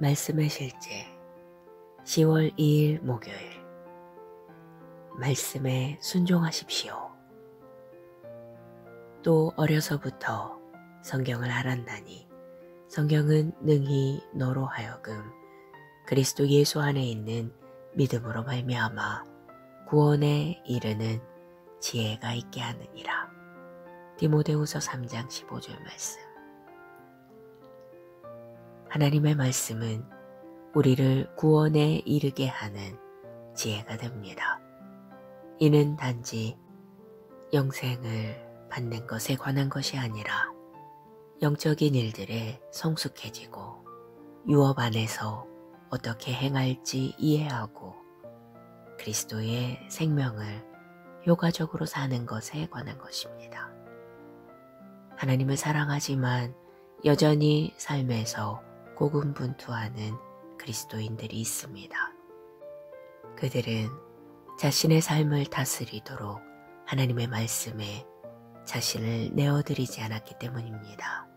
말씀의 실제 10월 2일 목요일. 말씀에 순종하십시오. 또 어려서부터 성경을 알았나니 성경은 능히 너로 하여금 그리스도 예수 안에 있는 믿음으로 말미암아 구원에 이르는 지혜가 있게 하느니라. 디모데후서 3장 15절 말씀. 하나님의 말씀은 우리를 구원에 이르게 하는 지혜가 됩니다. 이는 단지 영생을 받는 것에 관한 것이 아니라 영적인 일들에 성숙해지고 유업 안에서 어떻게 행할지 이해하고 그리스도의 생명을 효과적으로 사는 것에 관한 것입니다. 하나님을 사랑하지만 여전히 삶에서 고군분투하는 그리스도인들이 있습니다. 그들은 자신의 삶을 다스리도록 하나님의 말씀에 자신을 내어드리지 않았기 때문입니다.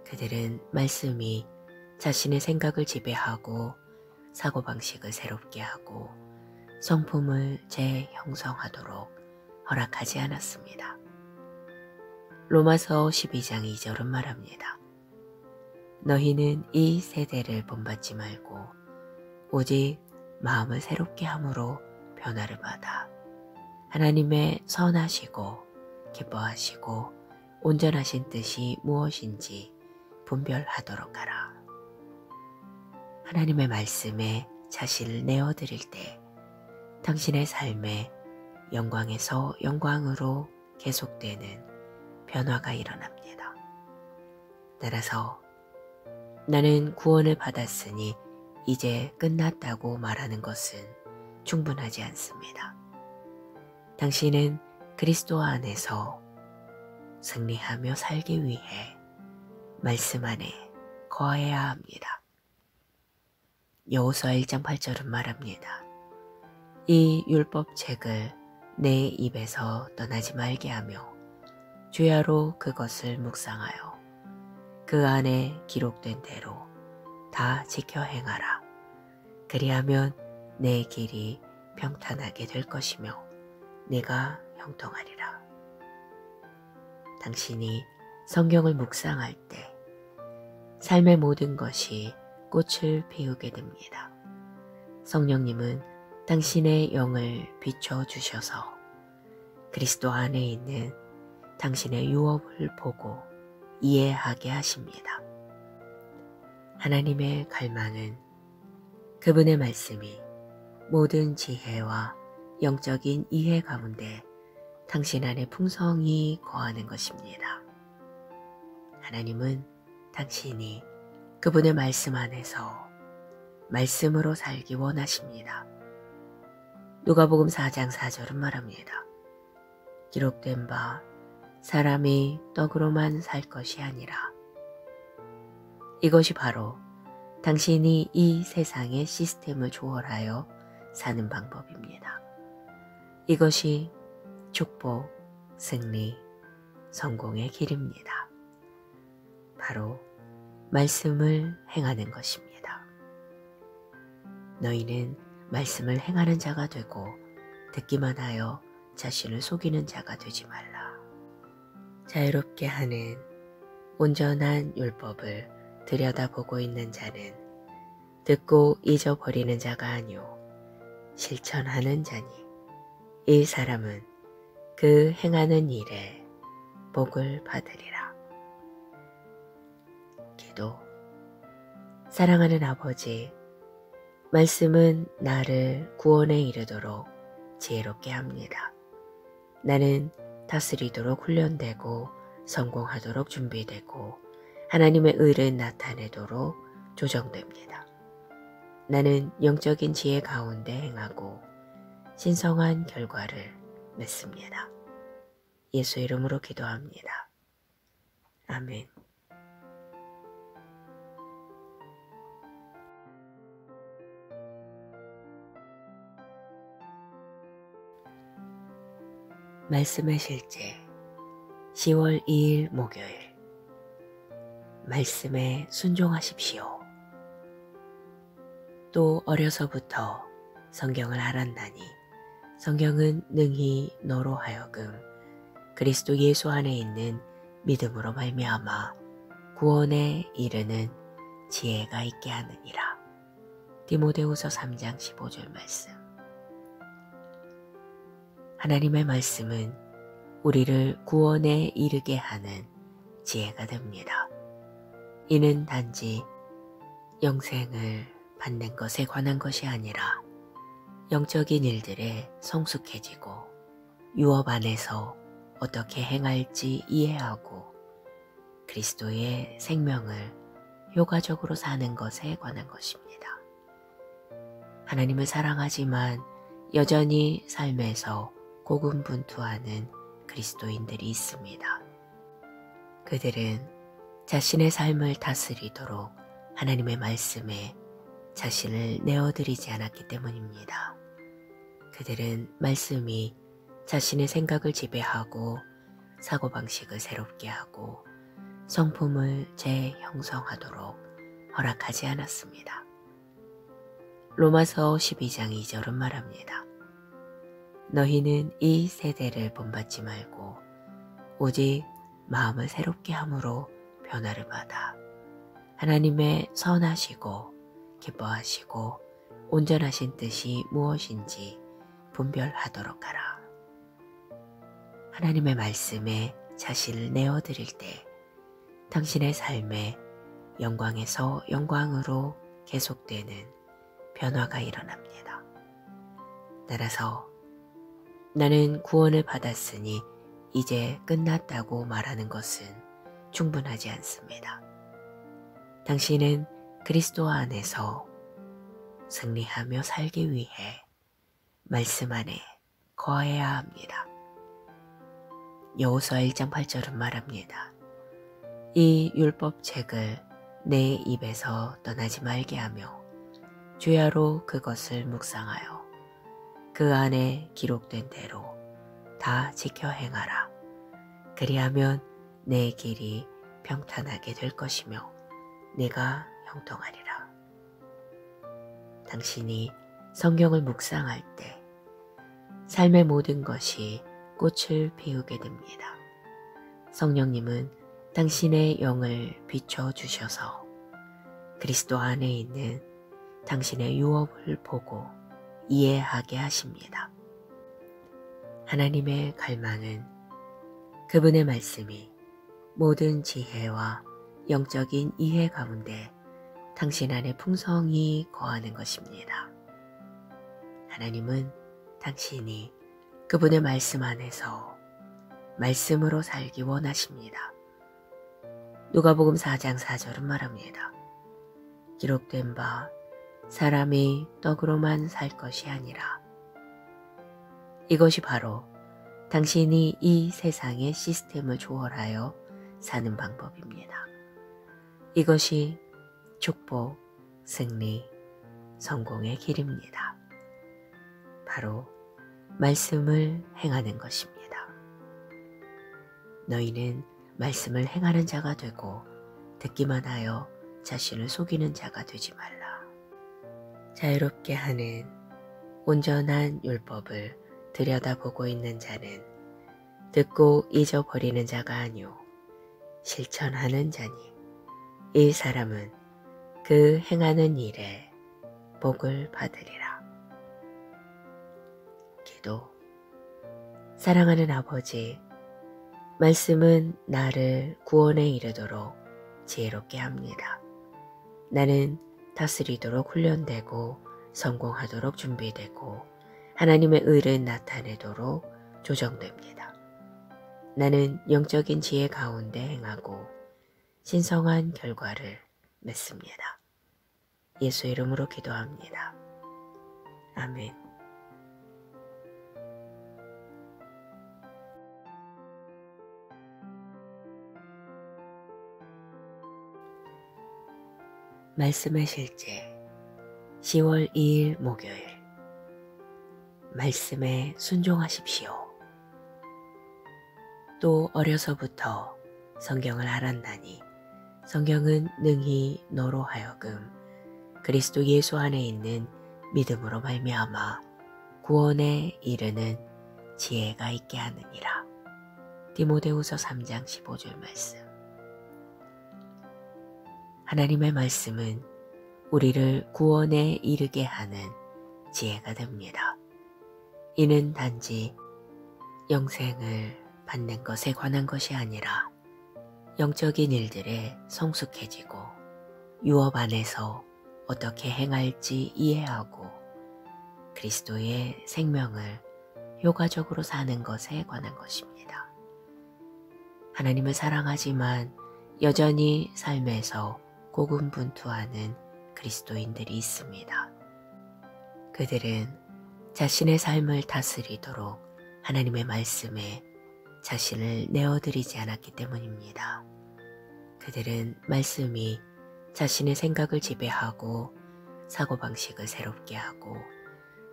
그들은 말씀이 자신의 생각을 지배하고 사고방식을 새롭게 하고 성품을 재형성하도록 허락하지 않았습니다. 로마서 12장 2절은 말합니다. 너희는 이 세대를 본받지 말고 오직 마음을 새롭게 함으로 변화를 받아 하나님의 선하시고 기뻐하시고 온전하신 뜻이 무엇인지 분별하도록 하라. 하나님의 말씀에 자신을 내어드릴 때 당신의 삶에 영광에서 영광으로 계속되는 변화가 일어납니다. 따라서 나는 구원을 받았으니 이제 끝났다고 말하는 것은 충분하지 않습니다. 당신은 그리스도 안에서 승리하며 살기 위해 말씀 안에 거해야 합니다. 여호수아 1장 8절은 말합니다. 이 율법책을 내 입에서 떠나지 말게 하며 주야로 그것을 묵상하여 그 안에 기록된 대로 다 지켜 행하라. 그리하면 내 길이 평탄하게 될 것이며 내가 형통하리라. 당신이 성경을 묵상할 때 삶의 모든 것이 꽃을 피우게 됩니다. 성령님은 당신의 영을 비춰주셔서 그리스도 안에 있는 당신의 유업을 보고 이해하게 하십니다. 하나님의 갈망은 그분의 말씀이 모든 지혜와 영적인 이해 가운데 당신 안에 풍성히 거하는 것입니다. 하나님은 당신이 그분의 말씀 안에서 말씀으로 살기 원하십니다. 누가복음 4장 4절은 말합니다. 기록된 바 사람이 떡으로만 살 것이 아니라. 이것이 바로 당신이 이 세상의 시스템을 초월하여 사는 방법입니다. 이것이 축복, 승리, 성공의 길입니다. 바로 말씀을 행하는 것입니다. 너희는 말씀을 행하는 자가 되고 듣기만 하여 자신을 속이는 자가 되지 말라. 자유롭게 하는 온전한 율법을 들여다보고 있는 자는 듣고 잊어버리는 자가 아니오 실천하는 자니 이 사람은 그 행하는 일에 복을 받으리라. 기도. 사랑하는 아버지, 말씀은 나를 구원에 이르도록 지혜롭게 합니다. 나는 다스리도록 훈련되고 성공하도록 준비되고 하나님의 의를 나타내도록 조정됩니다. 나는 영적인 지혜 가운데 행하고 신성한 결과를 맺습니다. 예수 이름으로 기도합니다. 아멘. 말씀의 실제 10월 2일 목요일. 말씀에 순종하십시오. 또 어려서부터 성경을 알았나니 성경은 능히 너로 하여금 그리스도 예수 안에 있는 믿음으로 말미암아 구원에 이르는 지혜가 있게 하느니라. 디모데후서 3장 15절 말씀. 하나님의 말씀은 우리를 구원에 이르게 하는 지혜가 됩니다. 이는 단지 영생을 받는 것에 관한 것이 아니라 영적인 일들에 성숙해지고 유업 안에서 어떻게 행할지 이해하고 그리스도의 생명을 효과적으로 사는 것에 관한 것입니다. 하나님을 사랑하지만 여전히 삶에서 고군분투하는 그리스도인들이 있습니다. 그들은 자신의 삶을 다스리도록 하나님의 말씀에 자신을 내어드리지 않았기 때문입니다. 그들은 말씀이 자신의 생각을 지배하고 사고방식을 새롭게 하고 성품을 재형성하도록 허락하지 않았습니다. 로마서 12장 2절은 말합니다. 너희는 이 세대를 본받지 말고 오직 마음을 새롭게 함으로 변화를 받아 하나님의 선하시고 기뻐하시고 온전하신 뜻이 무엇인지 분별하도록 하라. 하나님의 말씀에 자신을 내어드릴 때 당신의 삶에 영광에서 영광으로 계속되는 변화가 일어납니다. 따라서 나는 구원을 받았으니 이제 끝났다고 말하는 것은 충분하지 않습니다. 당신은 그리스도 안에서 승리하며 살기 위해 말씀 안에 거해야 합니다. 여호수아 1장 8절은 말합니다. 이 율법책을 내 입에서 떠나지 말게 하며 주야로 그것을 묵상하여 그 안에 기록된 대로 다 지켜 행하라. 그리하면 내 길이 평탄하게 될 것이며 내가 형통하리라. 당신이 성경을 묵상할 때 삶의 모든 것이 꽃을 피우게 됩니다. 성령님은 당신의 영을 비춰주셔서 그리스도 안에 있는 당신의 유업을 보고 이해하게 하십니다. 하나님의 갈망은 그분의 말씀이 모든 지혜와 영적인 이해 가운데 당신 안에 풍성히 거하는 것입니다. 하나님은 당신이 그분의 말씀 안에서 말씀으로 살기 원하십니다. 누가복음 4장 4절은 말합니다. 기록된 바 사람이 떡으로만 살 것이 아니라. 이것이 바로 당신이 이 세상의 시스템을 초월하여 사는 방법입니다. 이것이 축복, 승리, 성공의 길입니다. 바로 말씀을 행하는 것입니다. 너희는 말씀을 행하는 자가 되고 듣기만 하여 자신을 속이는 자가 되지 말라. 자유롭게 하는 온전한 율법을 들여다보고 있는 자는 듣고 잊어버리는 자가 아니오 실천하는 자니 이 사람은 그 행하는 일에 복을 받으리라. 기도. 사랑하는 아버지, 말씀은 나를 구원에 이르도록 지혜롭게 합니다. 나는 다스리도록 훈련되고 성공하도록 준비되고 하나님의 의를 나타내도록 조정됩니다. 나는 영적인 지혜 가운데 행하고 신성한 결과를 맺습니다. 예수 이름으로 기도합니다. 아멘. 말씀의 실제 10월 2일 목요일. 말씀에 순종하십시오. 또 어려서부터 성경을 알았나니 성경은 능히 너로 하여금 그리스도 예수 안에 있는 믿음으로 말미암아 구원에 이르는 지혜가 있게 하느니라. 디모데후서 3장 15절 말씀. 하나님의 말씀은 우리를 구원에 이르게 하는 지혜가 됩니다. 이는 단지 영생을 받는 것에 관한 것이 아니라 영적인 일들에 성숙해지고 유업 안에서 어떻게 행할지 이해하고 그리스도의 생명을 효과적으로 사는 것에 관한 것입니다. 하나님을 사랑하지만 여전히 삶에서 고군분투하는 그리스도인들이 있습니다. 그들은 자신의 삶을 다스리도록 하나님의 말씀에 자신을 내어드리지 않았기 때문입니다. 그들은 말씀이 자신의 생각을 지배하고 사고방식을 새롭게 하고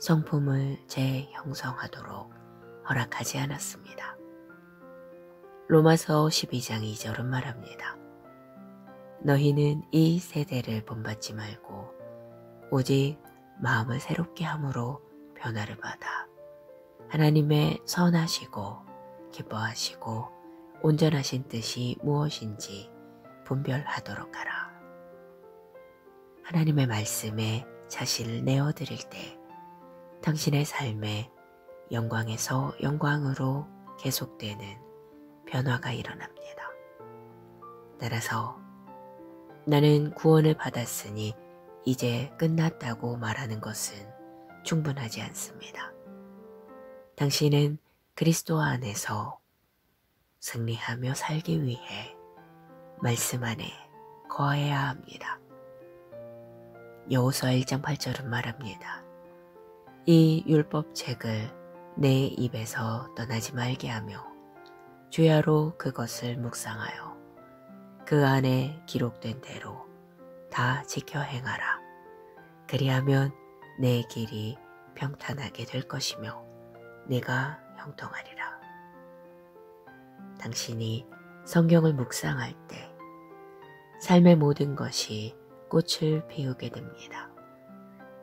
성품을 재형성하도록 허락하지 않았습니다. 로마서 12장 2절은 말합니다. 너희는 이 세대를 본받지 말고 오직 마음을 새롭게 함으로 변화를 받아 하나님의 선하시고 기뻐하시고 온전하신 뜻이 무엇인지 분별하도록 하라. 하나님의 말씀에 자신을 내어드릴 때 당신의 삶에 영광에서 영광으로 계속되는 변화가 일어납니다. 따라서 나는 구원을 받았으니 이제 끝났다고 말하는 것은 충분하지 않습니다. 당신은 그리스도 안에서 승리하며 살기 위해 말씀 안에 거해야 합니다. 여호수아 1장 8절은 말합니다. 이 율법책을 내 입에서 떠나지 말게 하며 주야로 그것을 묵상하여 그 안에 기록된 대로 다 지켜 행하라. 그리하면 내 길이 평탄하게 될 것이며 내가 형통하리라. 당신이 성경을 묵상할 때 삶의 모든 것이 꽃을 피우게 됩니다.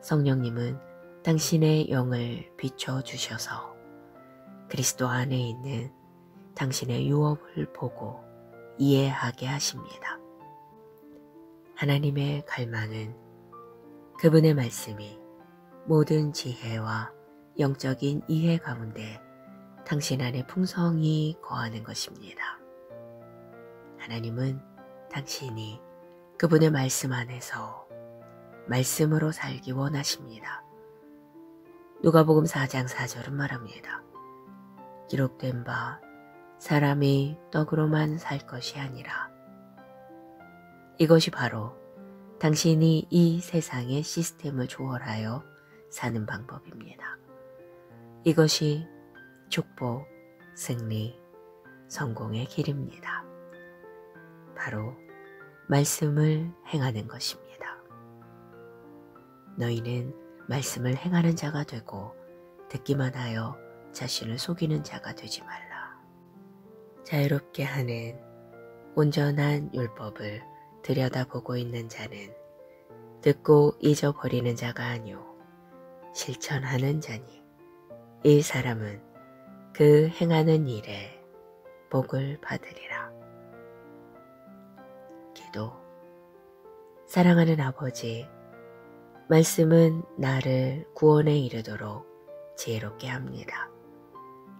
성령님은 당신의 영을 비춰주셔서 그리스도 안에 있는 당신의 유업을 보고 이해하게 하십니다. 하나님의 갈망은 그분의 말씀이 모든 지혜와 영적인 이해 가운데 당신 안에 풍성히 거하는 것입니다. 하나님은 당신이 그분의 말씀 안에서 말씀으로 살기 원하십니다. 누가복음 4장 4절은 말합니다. 기록된 바 사람이 떡으로만 살 것이 아니라. 이것이 바로 당신이 이 세상의 시스템을 초월하여 사는 방법입니다. 이것이 축복, 승리, 성공의 길입니다. 바로 말씀을 행하는 것입니다. 너희는 말씀을 행하는 자가 되고 듣기만 하여 자신을 속이는 자가 되지 말라. 자유롭게 하는 온전한 율법을 들여다보고 있는 자는 듣고 잊어버리는 자가 아니오 실천하는 자니 이 사람은 그 행하는 일에 복을 받으리라. 기도. 사랑하는 아버지, 말씀은 나를 구원에 이르도록 지혜롭게 합니다.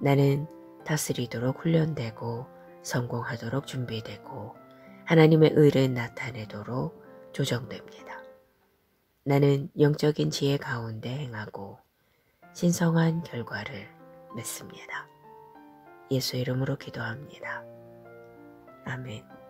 나는 다스리도록 훈련되고 성공하도록 준비되고 하나님의 의를 나타내도록 조정됩니다. 나는 영적인 지혜 가운데 행하고 신성한 결과를 맺습니다. 예수 이름으로 기도합니다. 아멘.